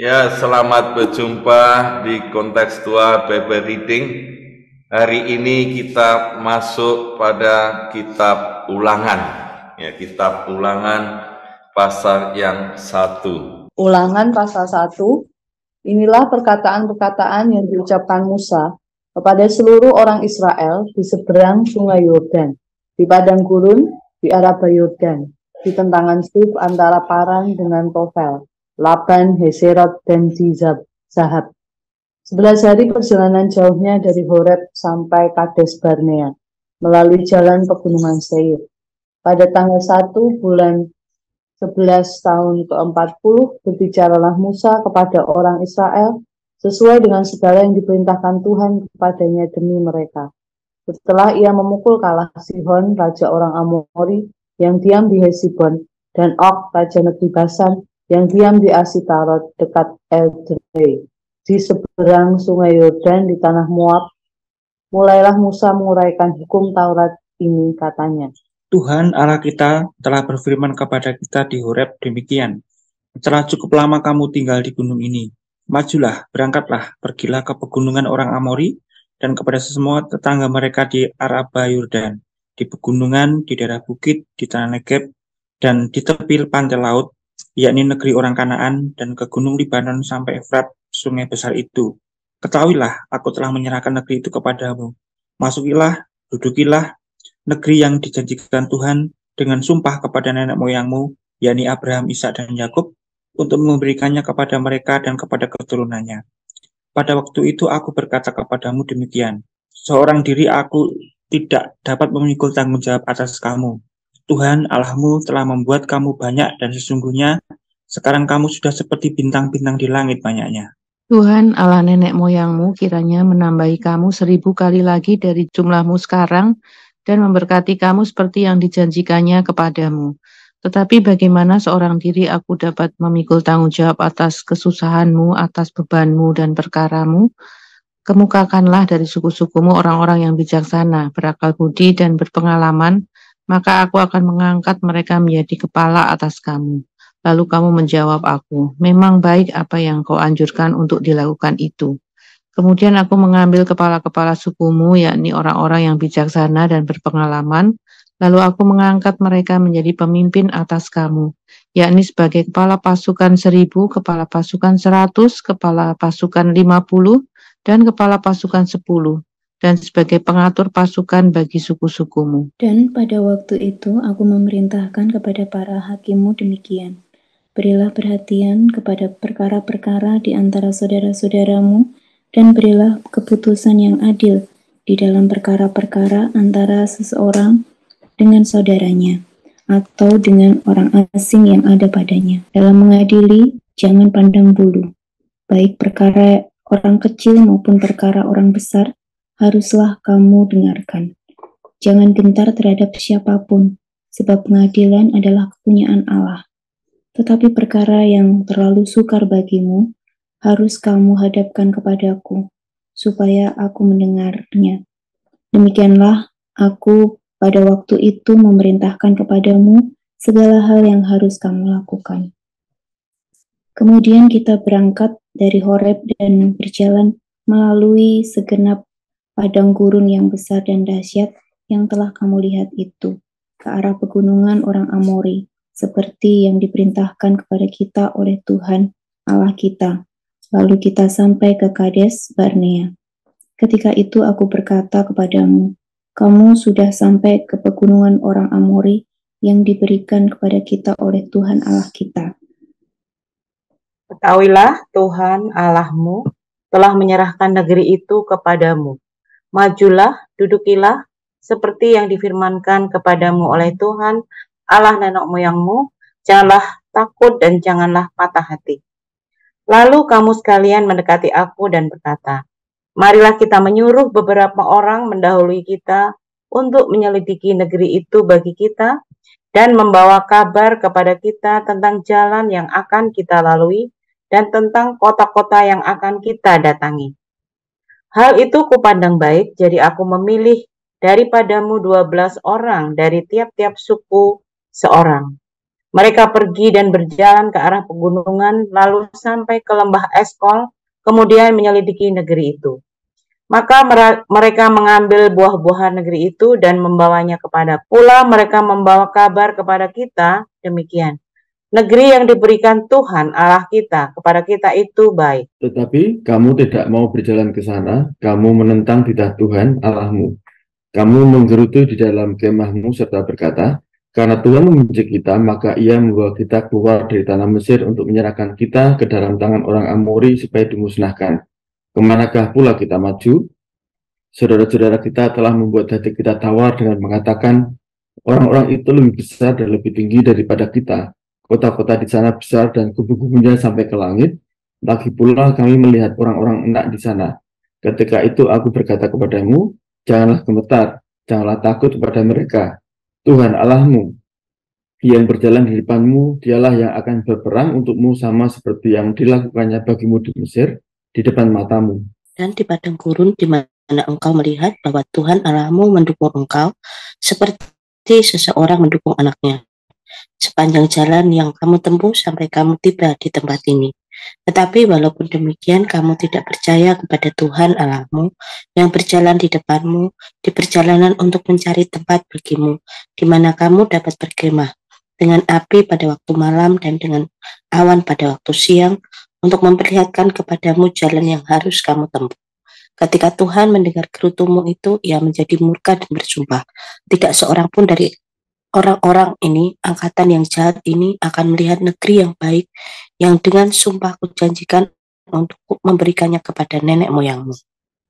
Ya, selamat berjumpa di kontekstual Bible Reading. Hari ini kita masuk pada kitab Ulangan. Ya, kitab Ulangan pasal yang 1. Ulangan pasal 1. Inilah perkataan-perkataan yang diucapkan Musa kepada seluruh orang Israel di seberang sungai Yordan, di padang gurun, di Araba Yordan, di tentangan Suf antara Paran dengan Tofel, Laban, Heserot, dan Zahab. 11 hari perjalanan jauhnya dari Horeb sampai Kades Barnea, melalui jalan pegunungan Seir. Pada tanggal 1 bulan 11 tahun ke-40, berbicaralah Musa kepada orang Israel sesuai dengan segala yang diperintahkan Tuhan kepadanya demi mereka. Setelah ia memukul kalah Sihon, raja orang Amori, yang diam di Hesibon, dan Og, raja negeri Basan, yang diam di Asitarot dekat Edrei, di seberang sungai Yordan di tanah Moab. Mulailah Musa menguraikan hukum Taurat ini, katanya. Tuhan Allah kita telah berfirman kepada kita di Horeb demikian. Setelah cukup lama kamu tinggal di gunung ini, majulah, berangkatlah, pergilah ke pegunungan orang Amori dan kepada semua tetangga mereka di Araba Yordan, di pegunungan, di daerah bukit, di tanah Negeb, dan di tepi pantai laut, yakni negeri orang Kanaan, dan ke gunung Libanon sampai Efrat, sungai besar itu. Ketahuilah, aku telah menyerahkan negeri itu kepadamu. Masukilah, dudukilah negeri yang dijanjikan Tuhan dengan sumpah kepada nenek moyangmu, yakni Abraham, Ishak, dan Yakub, untuk memberikannya kepada mereka dan kepada keturunannya. Pada waktu itu aku berkata kepadamu demikian, seorang diri aku tidak dapat memikul tanggung jawab atas kamu. Tuhan Allahmu telah membuat kamu banyak dan sesungguhnya sekarang kamu sudah seperti bintang-bintang di langit banyaknya. Tuhan Allah nenek moyangmu kiranya menambahi kamu 1000 kali lagi dari jumlahmu sekarang dan memberkati kamu seperti yang dijanjikannya kepadamu. Tetapi bagaimana seorang diri aku dapat memikul tanggung jawab atas kesusahanmu, atas bebanmu dan perkaramu? Kemukakanlah dari suku-sukumu orang-orang yang bijaksana, berakal budi dan berpengalaman, maka aku akan mengangkat mereka menjadi kepala atas kamu. Lalu kamu menjawab aku, memang baik apa yang kau anjurkan untuk dilakukan itu. Kemudian aku mengambil kepala-kepala sukumu, yakni orang-orang yang bijaksana dan berpengalaman, lalu aku mengangkat mereka menjadi pemimpin atas kamu, yakni sebagai kepala pasukan 1000, kepala pasukan 100, kepala pasukan 50, dan kepala pasukan 10. Dan sebagai pengatur pasukan bagi suku-sukumu. Dan pada waktu itu aku memerintahkan kepada para hakimmu demikian. Berilah perhatian kepada perkara-perkara di antara saudara-saudaramu, dan berilah keputusan yang adil di dalam perkara-perkara antara seseorang dengan saudaranya, atau dengan orang asing yang ada padanya. Dalam mengadili, jangan pandang bulu, baik perkara orang kecil maupun perkara orang besar, haruslah kamu dengarkan. Jangan gentar terhadap siapapun, sebab pengadilan adalah kepunyaan Allah. Tetapi perkara yang terlalu sukar bagimu, harus kamu hadapkan kepadaku, supaya aku mendengarnya. Demikianlah aku pada waktu itu memerintahkan kepadamu segala hal yang harus kamu lakukan. Kemudian kita berangkat dari Horeb dan berjalan melalui segenap padang gurun yang besar dan dahsyat yang telah kamu lihat itu, ke arah pegunungan orang Amori, seperti yang diperintahkan kepada kita oleh Tuhan Allah kita. Lalu kita sampai ke Kades Barnea. Ketika itu aku berkata kepadamu, kamu sudah sampai ke pegunungan orang Amori yang diberikan kepada kita oleh Tuhan Allah kita. Ketahuilah Tuhan Allahmu telah menyerahkan negeri itu kepadamu. Majulah, dudukilah, seperti yang difirmankan kepadamu oleh Tuhan, Allah nenek moyangmu, janganlah takut dan janganlah patah hati. Lalu kamu sekalian mendekati aku dan berkata, marilah kita menyuruh beberapa orang mendahului kita untuk menyelidiki negeri itu bagi kita dan membawa kabar kepada kita tentang jalan yang akan kita lalui dan tentang kota-kota yang akan kita datangi. Hal itu kupandang baik, jadi aku memilih daripadamu 12 orang dari tiap-tiap suku seorang. Mereka pergi dan berjalan ke arah pegunungan, lalu sampai ke lembah Eskol, kemudian menyelidiki negeri itu. Maka mereka mengambil buah-buahan negeri itu dan membawanya kepada pula mereka membawa kabar kepada kita demikian. Negeri yang diberikan Tuhan Allah kita kepada kita itu baik. Tetapi kamu tidak mau berjalan ke sana, kamu menentang titah Tuhan Allahmu. Kamu menggerutu di dalam kemahmu serta berkata, karena Tuhan membenci kita, maka ia membawa kita keluar dari tanah Mesir untuk menyerahkan kita ke dalam tangan orang Amori supaya dimusnahkan. Kemanakah pula kita maju? Saudara-saudara kita telah membuat hati kita tawar dengan mengatakan, orang-orang itu lebih besar dan lebih tinggi daripada kita. Kota-kota di sana besar dan kubu-kubunya sampai ke langit. Lagi pula kami melihat orang-orang enak di sana. Ketika itu aku berkata kepadamu, janganlah gemetar, janganlah takut kepada mereka. Tuhan Allahmu yang berjalan di depanmu, dialah yang akan berperang untukmu sama seperti yang dilakukannya bagimu di Mesir, di depan matamu. Dan di padang gurun di mana engkau melihat bahwa Tuhan Allahmu mendukung engkau seperti seseorang mendukung anaknya. Sepanjang jalan yang kamu tempuh sampai kamu tiba di tempat ini. Tetapi walaupun demikian kamu tidak percaya kepada Tuhan Allahmu yang berjalan di depanmu di perjalanan untuk mencari tempat bagimu, di mana kamu dapat berkemah, dengan api pada waktu malam dan dengan awan pada waktu siang, untuk memperlihatkan kepadamu jalan yang harus kamu tempuh. Ketika Tuhan mendengar gerutumu itu, ia menjadi murka dan bersumpah, tidak seorang pun dari orang-orang ini, angkatan yang jahat ini, akan melihat negeri yang baik, yang dengan sumpah kujanjikan untuk memberikannya kepada nenek moyangmu.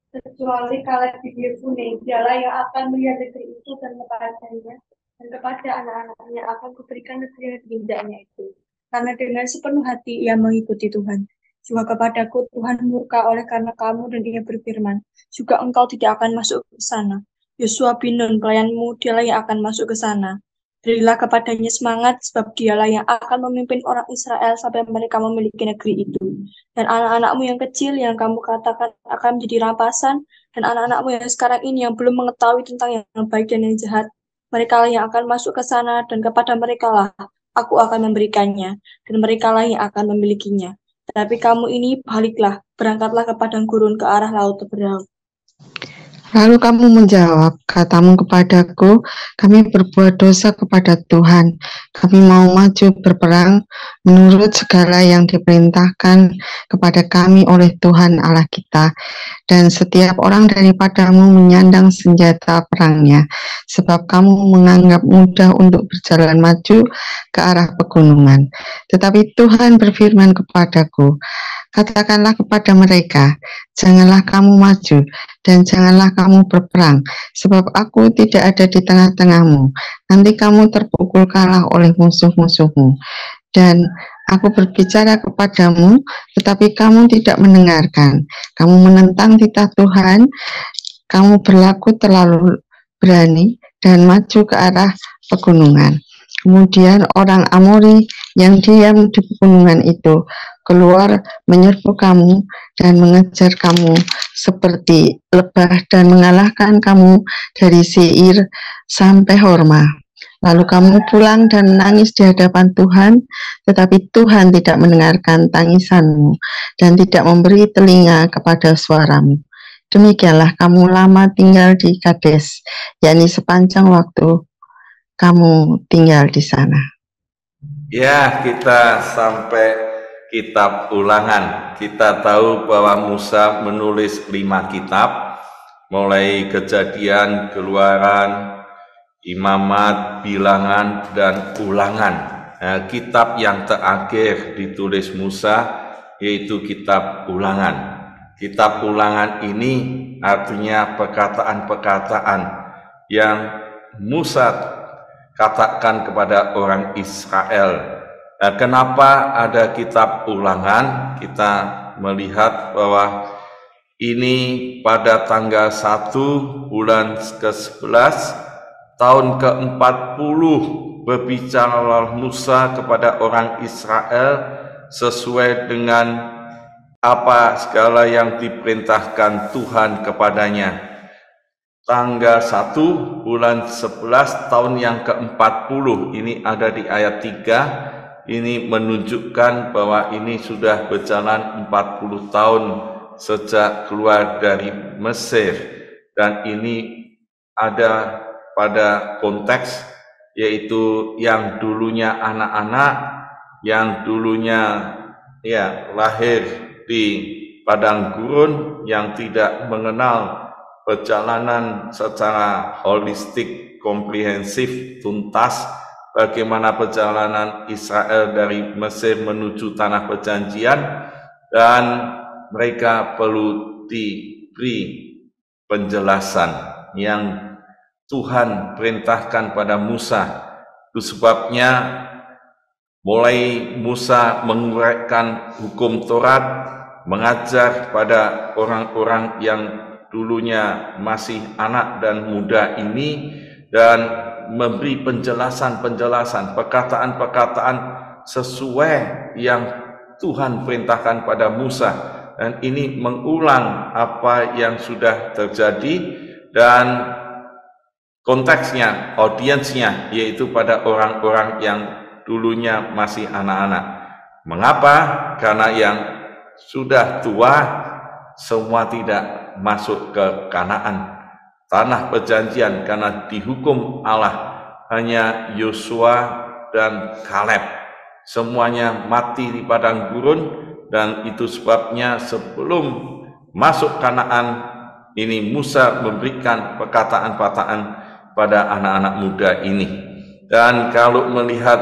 Kecuali Kaleb bin Yefune, dialah yang akan melihat negeri itu dan kepadanya, dan kepada anak-anaknya akan kuberikan negeri yang diinjaknya itu. Karena dengan sepenuh hati ia mengikuti Tuhan. Juga kepadaku Tuhan murka oleh karena kamu dan ia berfirman, juga engkau tidak akan masuk ke sana. Yosua bin Nun, pelayanmu, dialah yang akan masuk ke sana. Berilah kepadanya semangat, sebab dialah yang akan memimpin orang Israel sampai mereka memiliki negeri itu. Dan anak-anakmu yang kecil yang kamu katakan akan menjadi rampasan, dan anak-anakmu yang sekarang ini yang belum mengetahui tentang yang baik dan yang jahat, mereka lah yang akan masuk ke sana, dan kepada mereka lah aku akan memberikannya, dan mereka lah yang akan memilikinya. Tetapi kamu ini baliklah, berangkatlah ke padang gurun ke arah laut Teberau. Lalu kamu menjawab, katamu kepadaku, kami berbuat dosa kepada Tuhan. Kami mau maju berperang menurut segala yang diperintahkan kepada kami oleh Tuhan Allah kita. Dan setiap orang daripadamu menyandang senjata perangnya, sebab kamu menganggap mudah untuk berjalan maju ke arah pegunungan. Tetapi Tuhan berfirman kepadaku, katakanlah kepada mereka, janganlah kamu maju, dan janganlah kamu berperang, sebab aku tidak ada di tengah-tengahmu. Nanti kamu terpukul kalah oleh musuh-musuhmu. Dan aku berbicara kepadamu, tetapi kamu tidak mendengarkan. Kamu menentang titah Tuhan, kamu berlaku terlalu berani, dan maju ke arah pegunungan. Kemudian orang Amori yang diam di pegunungan itu keluar menyerbu kamu dan mengejar kamu seperti lebah dan mengalahkan kamu dari Seir sampai Horma. Lalu kamu pulang dan menangis di hadapan Tuhan, tetapi Tuhan tidak mendengarkan tangisanmu dan tidak memberi telinga kepada suaramu. Demikianlah kamu lama tinggal di Kades, yakni sepanjang waktu kamu tinggal di sana. Ya, kita sampai kitab Ulangan. Kita tahu bahwa Musa menulis 5 kitab, mulai Kejadian, Keluaran, Imamat, Bilangan, dan Ulangan. Nah, kitab yang terakhir ditulis Musa yaitu kitab Ulangan. Kitab Ulangan ini artinya perkataan-perkataan yang Musa katakan kepada orang Israel. Nah, kenapa ada kitab Ulangan? Kita melihat bahwa ini pada tanggal 1 bulan ke-11 tahun ke-40 berbicara Musa kepada orang Israel sesuai dengan apa segala yang diperintahkan Tuhan kepadanya. Tanggal 1 bulan 11 tahun yang ke-40, ini ada di ayat 3, ini menunjukkan bahwa ini sudah berjalan 40 tahun sejak keluar dari Mesir, dan ini ada pada konteks yaitu yang dulunya anak-anak, yang dulunya lahir di padang gurun, yang tidak mengenal perjalanan secara holistik, komprehensif, tuntas, bagaimana perjalanan Israel dari Mesir menuju tanah perjanjian, dan mereka perlu diberi penjelasan yang Tuhan perintahkan pada Musa. Itu sebabnya mulai Musa menguraikan hukum Taurat, mengajar pada orang-orang yang dulunya masih anak dan muda ini, dan memberi penjelasan-penjelasan, perkataan-perkataan sesuai yang Tuhan perintahkan pada Musa. Dan ini mengulang apa yang sudah terjadi, dan konteksnya, audiensnya, yaitu pada orang-orang yang dulunya masih anak-anak. Mengapa? Karena yang sudah tua semua tidak masuk ke Kanaan, tanah perjanjian, karena dihukum Allah hanya Yosua dan Kaleb. Semuanya mati di padang gurun, dan itu sebabnya sebelum masuk Kanaan ini Musa memberikan perkataan-perkataan pada anak-anak muda ini. Dan kalau melihat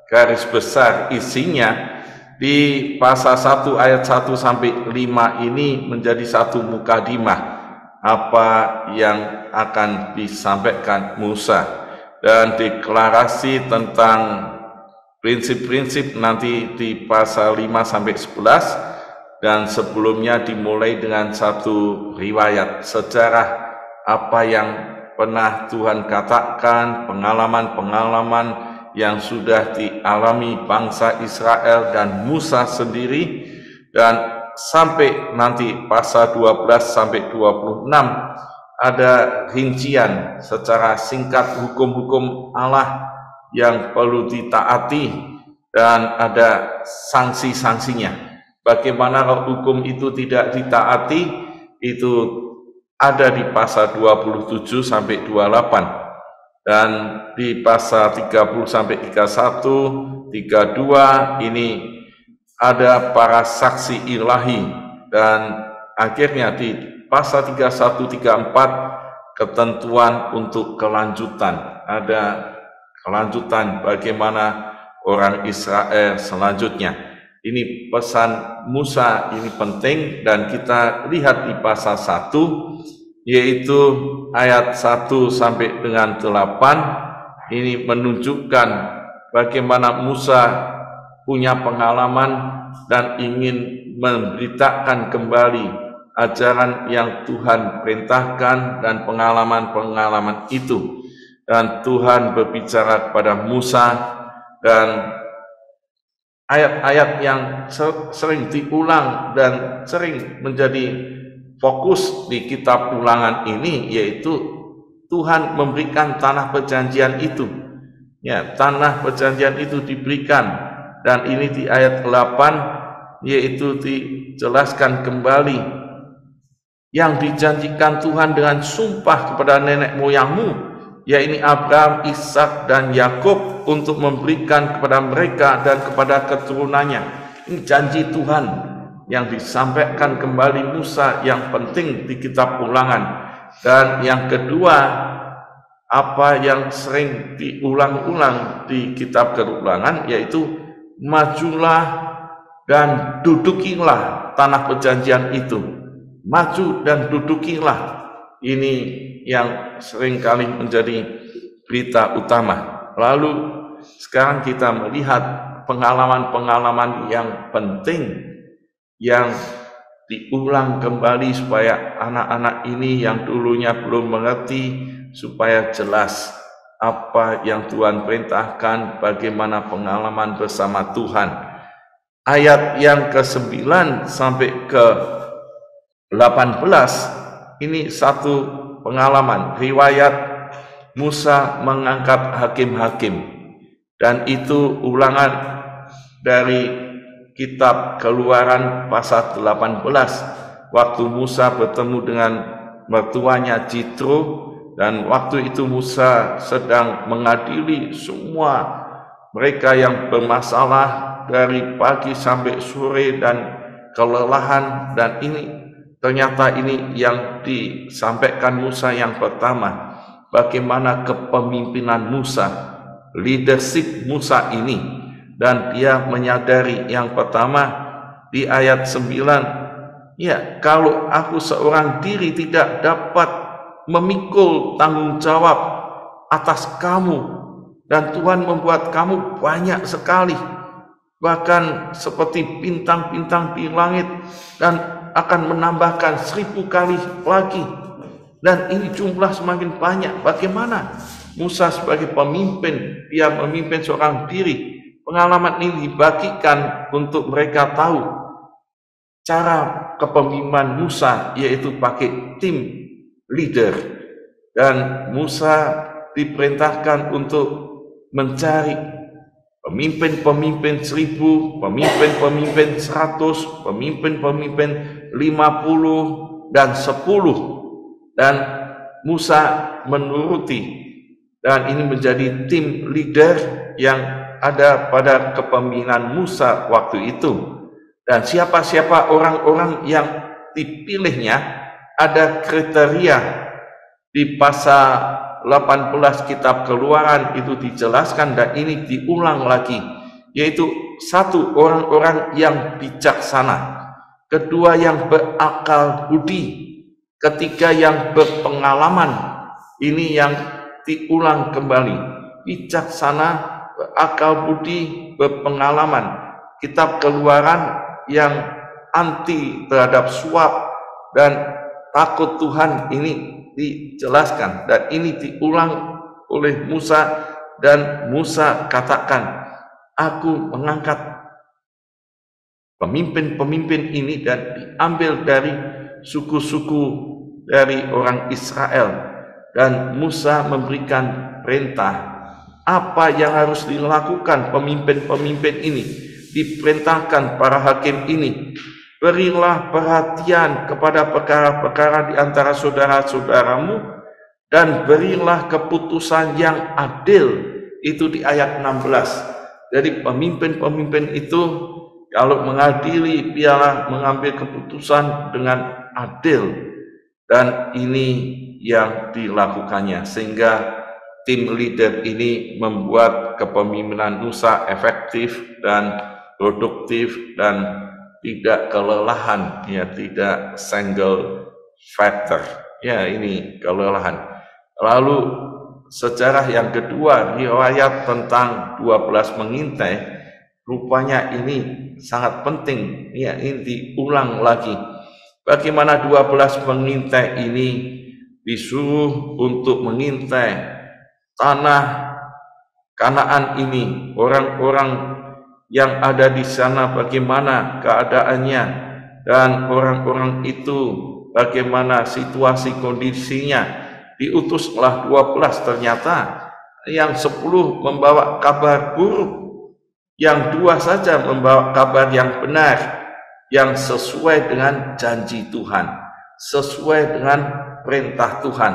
garis besar isinya, di pasal 1 ayat 1 sampai 5 ini menjadi satu mukadimah apa yang akan disampaikan Musa, dan deklarasi tentang prinsip-prinsip nanti di pasal 5 sampai 11, dan sebelumnya dimulai dengan satu riwayat sejarah apa yang pernah Tuhan katakan, pengalaman-pengalaman yang sudah dialami bangsa Israel dan Musa sendiri, dan sampai nanti pasal 12 sampai 26 ada rincian secara singkat hukum-hukum Allah yang perlu ditaati, dan ada sanksi-sanksinya. Bagaimana kalau hukum itu tidak ditaati, itu ada di pasal 27 sampai 28. Dan di pasal 30 sampai 31, 32 ini ada para saksi ilahi, dan akhirnya di pasal 31, 34 ketentuan untuk kelanjutan. Ada kelanjutan bagaimana orang Israel selanjutnya. Ini pesan Musa, ini penting, dan kita lihat di pasal 1, yaitu ayat 1 sampai dengan 8, ini menunjukkan bagaimana Musa punya pengalaman dan ingin memberitakan kembali ajaran yang Tuhan perintahkan dan pengalaman-pengalaman itu. Dan Tuhan berbicara kepada Musa, dan ayat-ayat yang sering diulang dan sering menjadi fokus di kitab Ulangan ini, yaitu Tuhan memberikan tanah perjanjian itu. Ya, tanah perjanjian itu diberikan, dan ini di ayat 8 yaitu dijelaskan kembali yang dijanjikan Tuhan dengan sumpah kepada nenek moyangmu, yaitu Abraham, Ishak, dan Yakub, untuk memberikan kepada mereka dan kepada keturunannya. Ini janji Tuhan yang disampaikan kembali Musa, yang penting di kitab Ulangan. Dan yang kedua, apa yang sering diulang-ulang di kitab Ulangan, yaitu majulah dan dudukilah tanah perjanjian itu. maju dan dudukilah. Ini yang seringkali menjadi berita utama. Lalu sekarang kita melihat pengalaman-pengalaman yang penting yang diulang kembali supaya anak-anak ini yang dulunya belum mengerti supaya jelas apa yang Tuhan perintahkan, bagaimana pengalaman bersama Tuhan. Ayat yang ke-9 sampai ke-18 ini satu pengalaman, riwayat Musa mengangkat hakim-hakim, dan itu ulangan dari kitab Keluaran pasal 18 waktu Musa bertemu dengan mertuanya Jitro, dan waktu itu Musa sedang mengadili semua mereka yang bermasalah dari pagi sampai sore dan kelelahan, dan ini ternyata ini yang disampaikan Musa yang pertama, bagaimana kepemimpinan Musa, leadership Musa ini. Dan dia menyadari yang pertama di ayat 9, ya, kalau aku seorang diri tidak dapat memikul tanggung jawab atas kamu, dan Tuhan membuat kamu banyak sekali, bahkan seperti bintang-bintang di langit, dan akan menambahkan 1000 kali lagi, dan ini jumlah semakin banyak. Bagaimana Musa sebagai pemimpin, dia memimpin seorang diri. Pengalaman ini dibagikan untuk mereka tahu cara kepemimpinan Musa, yaitu pakai tim leader, dan Musa diperintahkan untuk mencari pemimpin-pemimpin 1000, pemimpin-pemimpin 100, pemimpin-pemimpin 50 dan 10, dan Musa menuruti, dan ini menjadi tim leader yang ada pada kepemimpinan Musa waktu itu. Dan siapa-siapa orang-orang yang dipilihnya, ada kriteria di pasal 18 kitab Keluaran itu dijelaskan, dan ini diulang lagi, yaitu satu, orang-orang yang bijaksana, kedua yang berakal budi, ketiga yang berpengalaman. Ini yang diulang kembali, bijaksana, berakal budi, berpengalaman. Kitab Keluaran yang anti terhadap suap dan takut Tuhan ini dijelaskan, dan ini diulang oleh Musa, dan Musa katakan, aku mengangkat pemimpin-pemimpin ini, dan diambil dari suku-suku dari orang Israel, dan Musa memberikan perintah apa yang harus dilakukan pemimpin-pemimpin ini. Diperintahkan para hakim ini, berilah perhatian kepada perkara-perkara di antara saudara-saudaramu, dan berilah keputusan yang adil. Itu di ayat 16. Jadi pemimpin-pemimpin itu kalau mengadili, biarlah mengambil keputusan dengan adil, dan ini yang dilakukannya, sehingga tim leader ini membuat kepemimpinan Musa efektif dan produktif dan tidak kelelahan, ya, tidak single factor, ya, ini kelelahan. Lalu sejarah yang kedua, riwayat tentang 12 pengintai, rupanya ini sangat penting, ya, ini diulang lagi. Bagaimana 12 pengintai ini disuruh untuk mengintai tanah Kanaan ini, orang-orang yang ada di sana bagaimana keadaannya, dan orang-orang itu bagaimana situasi kondisinya. Diutuslah 12, ternyata yang 10 membawa kabar buruk, yang 2 saja membawa kabar yang benar, yang sesuai dengan janji Tuhan, sesuai dengan perintah Tuhan.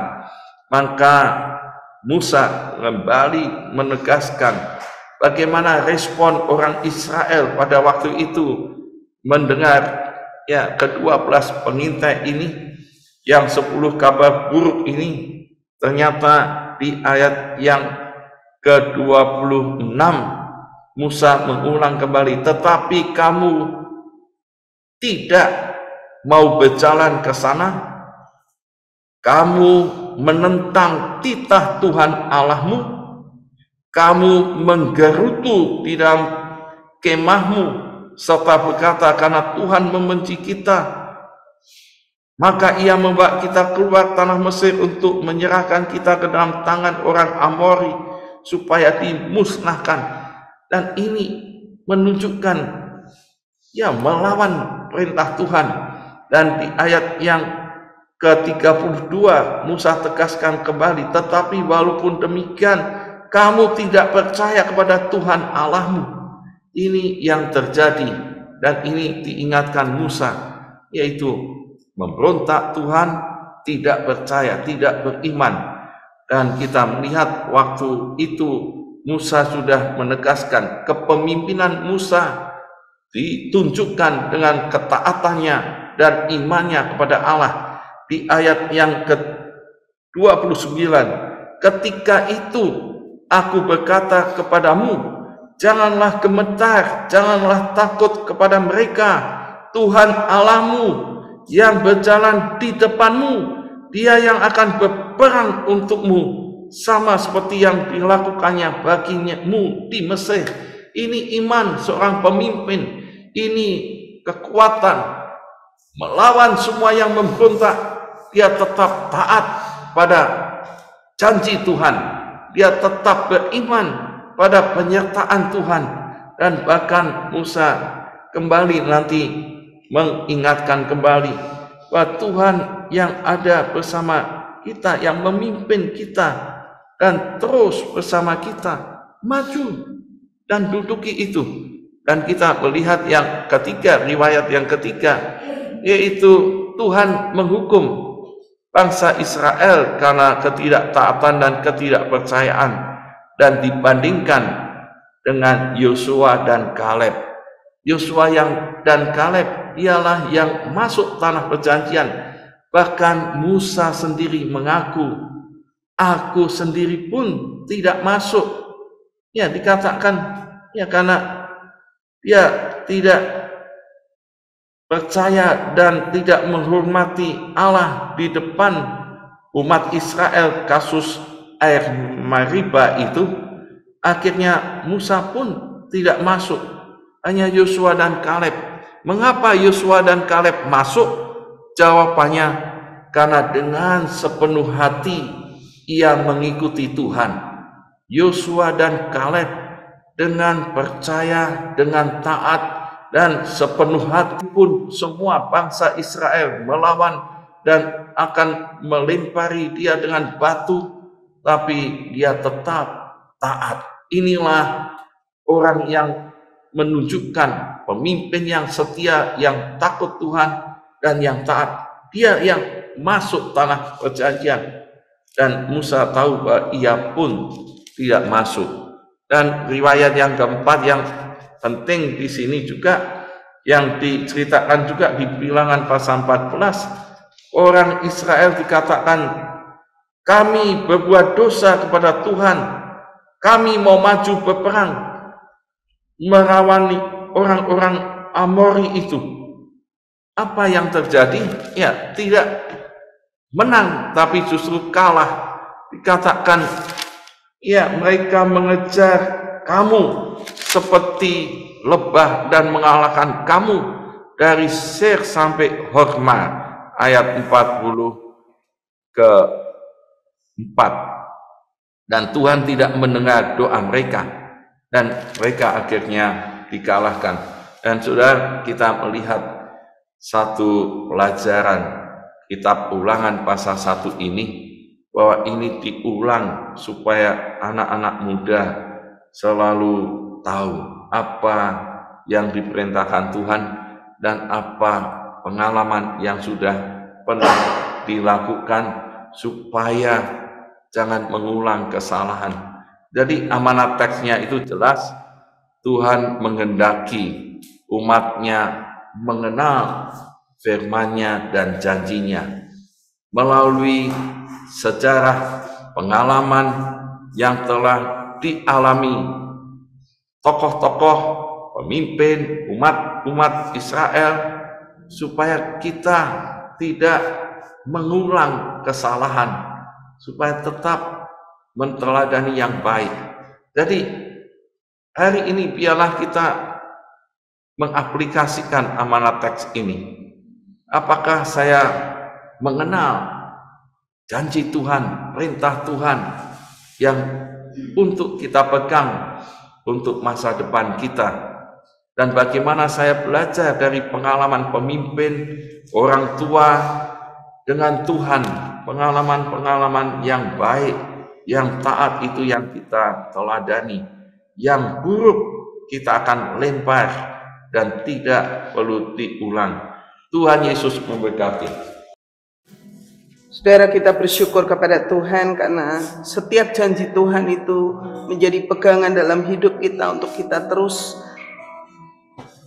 Maka Musa kembali menegaskan bagaimana respon orang Israel pada waktu itu mendengar, ya, ke-12 pengintai ini, yang 10 kabar buruk ini. Ternyata di ayat yang ke-26 Musa mengulang kembali, tetapi kamu tidak mau berjalan ke sana, kamu menentang titah Tuhan Allahmu, kamu menggerutu di dalam kemahmu, serta berkata, karena Tuhan membenci kita, maka ia membawa kita keluar tanah Mesir untuk menyerahkan kita ke dalam tangan orang Amori, supaya dimusnahkan. Dan ini menunjukkan melawan perintah Tuhan. Dan di ayat yang ke-32 Musa tegaskan kembali, tetapi walaupun demikian kamu tidak percaya kepada Tuhan Allahmu. Ini yang terjadi, dan ini diingatkan Musa, yaitu memberontak Tuhan, tidak percaya, tidak beriman. Dan kita melihat waktu itu Musa sudah menegaskan kepemimpinan Musa ditunjukkan dengan ketaatannya dan imannya kepada Allah. Di ayat yang ke-29, ketika itu aku berkata kepadamu, janganlah gemetar, janganlah takut kepada mereka. Tuhan Allahmu yang berjalan di depanmu, Dia yang akan berperang untukmu, sama seperti yang dilakukannya bagimu di Mesir. Ini iman seorang pemimpin, ini kekuatan melawan semua yang memberontak. Dia tetap taat pada janji Tuhan, dia tetap beriman pada penyertaan Tuhan. Dan bahkan Musa kembali nanti mengingatkan kembali bahwa Tuhan yang ada bersama kita, yang memimpin kita, dan terus bersama kita, maju dan duduki itu. Dan kita melihat yang ketiga, riwayat yang ketiga, yaitu Tuhan menghukum bangsa Israel karena ketidaktaatan dan ketidakpercayaan, dan dibandingkan dengan Yosua dan Kaleb. Yosua dan Kaleb ialah yang masuk tanah perjanjian. Bahkan Musa sendiri mengaku, aku sendiri pun tidak masuk. Ya, dikatakan karena dia tidak percaya dan tidak menghormati Allah di depan umat Israel. Kasus air Mariba itu, akhirnya Musa pun tidak masuk, hanya Yosua dan Kaleb. Mengapa Yosua dan Kaleb masuk? Jawabannya, karena dengan sepenuh hati ia mengikuti Tuhan. Yosua dan Kaleb dengan percaya, dengan taat, dan sepenuh hati pun semua bangsa Israel melawan dan akan melempari dia dengan batu, tapi dia tetap taat. Inilah orang yang menunjukkan pemimpin yang setia, yang takut Tuhan, dan yang taat. Dia yang masuk tanah perjanjian. Dan Musa tahu bahwa ia pun tidak masuk. Dan riwayat yang keempat yang penting di sini juga, yang diceritakan juga di Bilangan pasal 14, orang Israel dikatakan, kami berbuat dosa kepada Tuhan, kami mau maju berperang merawani orang-orang Amori itu. Apa yang terjadi? Ya, tidak menang, tapi justru kalah. Dikatakan, mereka mengejar kamu seperti lebah dan mengalahkan kamu dari Sir sampai Horma. Ayat 40 ke 4. Dan Tuhan tidak mendengar doa mereka, dan mereka akhirnya dikalahkan. Dan saudara, kita melihat satu pelajaran kitab Ulangan pasal 1 ini, bahwa ini diulang supaya anak-anak muda selalu tahu apa yang diperintahkan Tuhan dan apa pengalaman yang sudah pernah dilakukan, supaya jangan mengulang kesalahan. Jadi amanat teksnya itu jelas, Tuhan menghendaki umatnya mengenal firman-Nya dan janjinya melalui sejarah pengalaman yang telah dialami tokoh-tokoh pemimpin umat Israel supaya kita tidak mengulang kesalahan, supaya tetap menteladani yang baik. Jadi hari ini biarlah kita mengaplikasikan amanat teks ini. Apakah saya mengenal janji Tuhan, perintah Tuhan yang untuk kita pegang untuk masa depan kita? Dan bagaimana saya belajar dari pengalaman pemimpin, orang tua dengan Tuhan, pengalaman-pengalaman yang baik, yang taat itu yang kita teladani. Yang buruk kita akan lempar dan tidak perlu diulang. Tuhan Yesus memberkati. Saudara, kita bersyukur kepada Tuhan karena setiap janji Tuhan itu menjadi pegangan dalam hidup kita untuk kita terus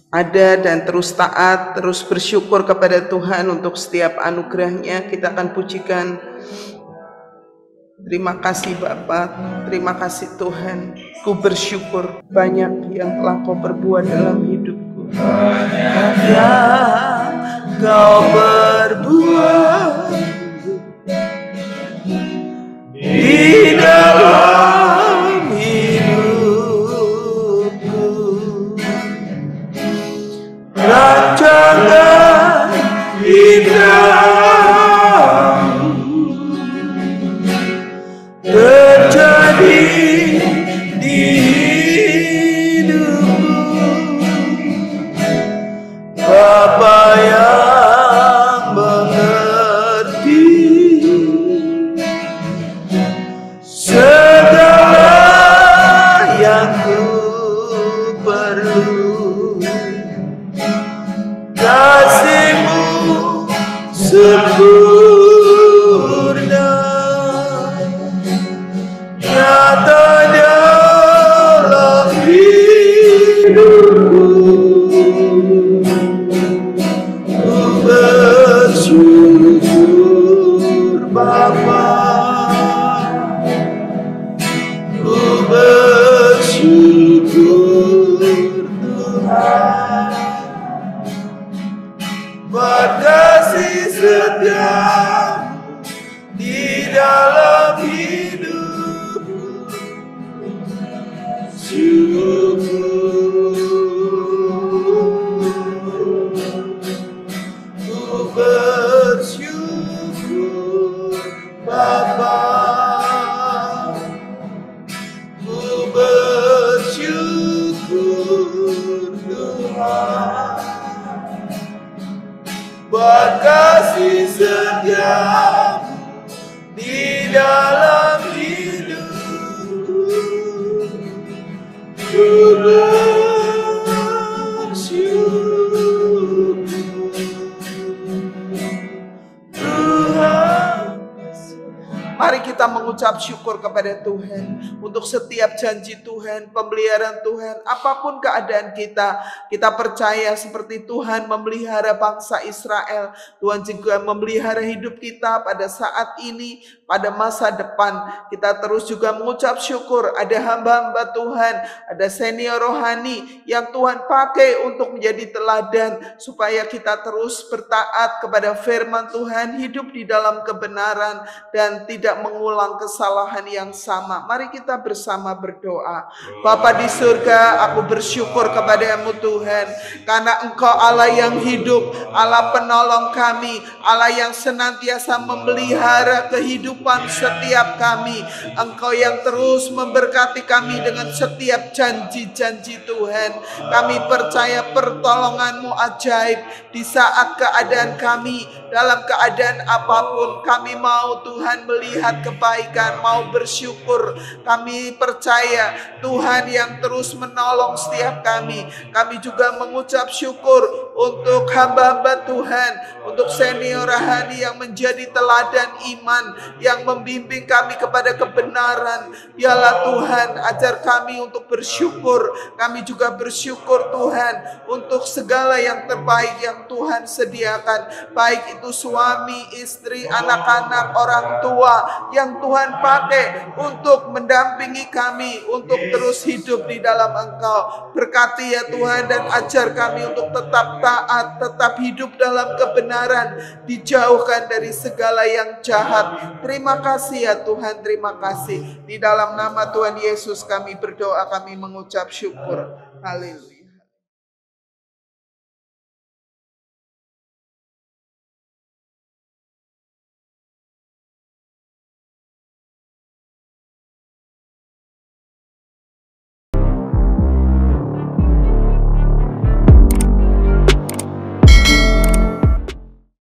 ada dan terus taat, terus bersyukur kepada Tuhan untuk setiap anugerah-Nya. Kita akan pujikan. Terima kasih Bapa, terima kasih Tuhan. Ku bersyukur banyak yang telah Kau perbuat dalam hidupku. Banyak yang Kau berbuat di dalam hidupku. Rancangan indahmu terjadi di hidupku. Bapa yang mengerti segala yang ku perlu, kasih-Mu sempurna nyata dalam hidupku. Ku bersyukur Bapa, ku bersyukur Tuhan, buat kasih setia-Mu di dalam hidupku. Ku bersyukur Bapa, ku bersyukur Tuhan, buat kasih setia-Mu di dalam hidupku. Ku bersyukur Tuhan. Mari kita mengucap syukur kepada Tuhan untuk setiap janji Tuhan, pemeliharaan Tuhan, apapun keadaan kita. Kita percaya seperti Tuhan memelihara bangsa Israel, Tuhan juga memelihara hidup kita pada saat ini, pada masa depan. Kita terus juga mengucap syukur ada hamba-hamba Tuhan, ada senior rohani yang Tuhan pakai untuk menjadi teladan supaya kita terus bertaat kepada firman Tuhan, hidup di dalam kebenaran dan tidak mengulang kesalahan yang sama. Mari kita bersama berdoa. Bapa di surga, aku bersyukur kepada-Mu Tuhan, karena Engkau Allah yang hidup, Allah penolong kami, Allah yang senantiasa memelihara kehidupan setiap kami. Engkau yang terus memberkati kami dengan setiap janji-janji Tuhan. Kami percaya pertolongan-Mu ajaib di saat keadaan kami, dalam keadaan apapun. Kami mau Tuhan melihat kebaikan, mau bersyukur. Kami percaya Tuhan yang terus menolong setiap kami. Kami juga mengucap syukur untuk hamba-hamba Tuhan, untuk senior rohani yang menjadi teladan iman, yang membimbing kami kepada kebenaran. Biarlah Tuhan ajar kami untuk bersyukur. Kami juga bersyukur Tuhan untuk segala yang terbaik yang Tuhan sediakan, baik itu suami, istri, anak-anak, orang tua yang Tuhan pakai untuk mendampingi kami untuk terus hidup di dalam Engkau. Berkati ya Tuhan dan ajar kami untuk tetap taat, tetap hidup dalam kebenaran, dijauhkan dari segala yang jahat. Terima kasih ya Tuhan, terima kasih. Di dalam nama Tuhan Yesus kami berdoa, kami mengucap syukur. Haleluya.